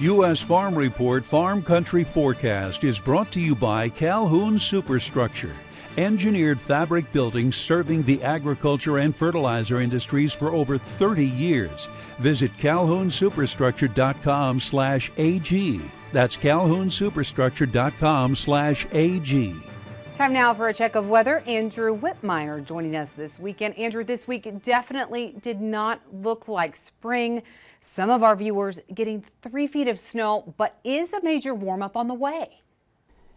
U.S. Farm Report Farm Country Forecast is brought to you by Calhoun Superstructure. Engineered fabric buildings serving the agriculture and fertilizer industries for over 30 years. Visit calhounsuperstructure.com/AG. That's calhounsuperstructure.com/AG. Time now for a check of weather. Andrew Whitmire joining us this weekend. Andrew, this week definitely did not look like spring. Some of our viewers getting 3 feet of snow, but is a major warm up on the way.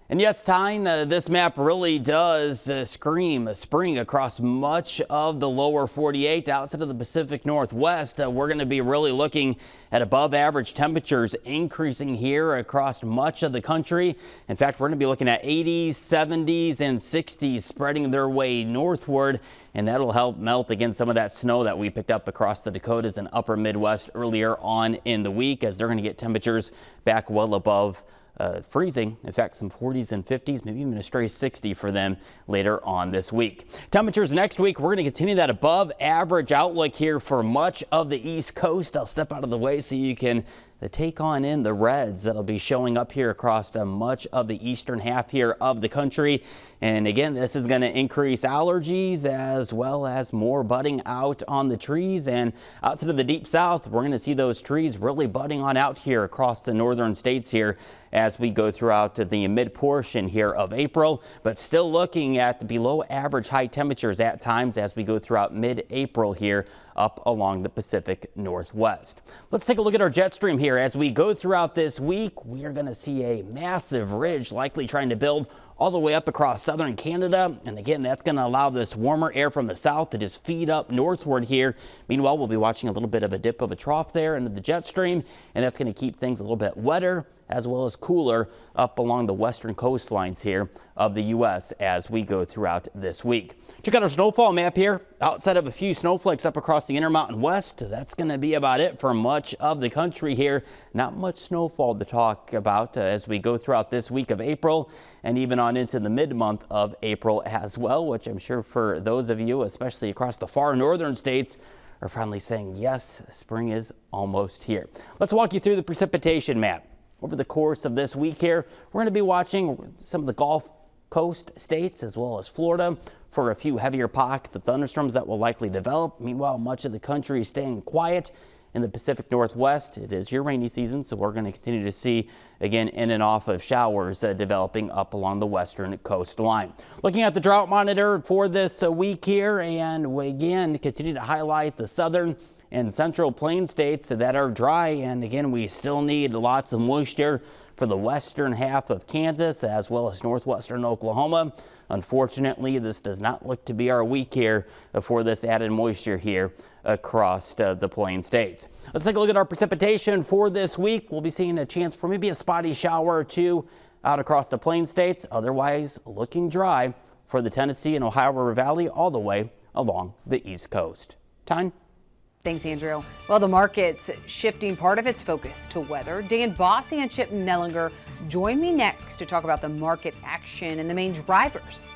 And yes, Tyne, this map really does scream spring across much of the lower 48. Outside of the Pacific Northwest, we're going to be really looking at above average temperatures increasing here across much of the country. In fact, we're going to be looking at 80s, 70s, and 60s spreading their way northward, and that'll help melt against some of that snow that we picked up across the Dakotas and upper Midwest earlier on in the week, as they're going to get temperatures back well above freezing. In fact, some 40s and 50s, maybe even a stray 60 for them later on this week. Temperatures next week, we're going to continue that above average outlook here for much of the East Coast. I'll step out of the way so you can take on in the reds that'll be showing up here across much of the eastern half here of the country. And again, this is going to increase allergies as well as more budding out on the trees. And out to the deep south, we're going to see those trees really budding on out here across the northern states here as we go throughout the mid portion here of April, but still looking at below average high temperatures at times as we go throughout mid-April here up along the Pacific Northwest. Let's take a look at our jet stream here. As we go throughout this week, we are going to see a massive ridge likely trying to build all the way up across southern Canada. And again, that's going to allow this warmer air from the south to just feed up northward here. Meanwhile, we'll be watching a little bit of a dip of a trough there into the jet stream, and that's going to keep things a little bit wetter as well as cooler up along the western coastlines here of the U.S. as we go throughout this week. Check out our snowfall map here. Outside of a few snowflakes up across the Intermountain West, that's going to be about it for much of the country here. Not much snowfall to talk about as we go throughout this week of April and even on into the mid-month of April as well, which I'm sure for those of you, especially across the far northern states, are finally saying, yes, spring is almost here. Let's walk you through the precipitation map. Over the course of this week here, we're going to be watching some of the Gulf Coast states as well as Florida for a few heavier pockets of thunderstorms that will likely develop. Meanwhile, much of the country is staying quiet. In the Pacific Northwest, it is your rainy season, so we're going to continue to see, again, in and off of showers developing up along the western coastline. Looking at the drought monitor for this week here, and we again continue to highlight the southern and central plain states that are dry. And again, we still need lots of moisture for the western half of Kansas as well as northwestern Oklahoma. Unfortunately, this does not look to be our week here for this added moisture here across the plain states. Let's take a look at our precipitation for this week. We'll be seeing a chance for maybe a spotty shower or two out across the plain states. Otherwise, looking dry for the Tennessee and Ohio River Valley all the way along the East Coast. Tyne? Thanks, Andrew. Well, the market's shifting part of its focus to weather. Dan Bosse and Chip Nellinger join me next to talk about the market action and the main drivers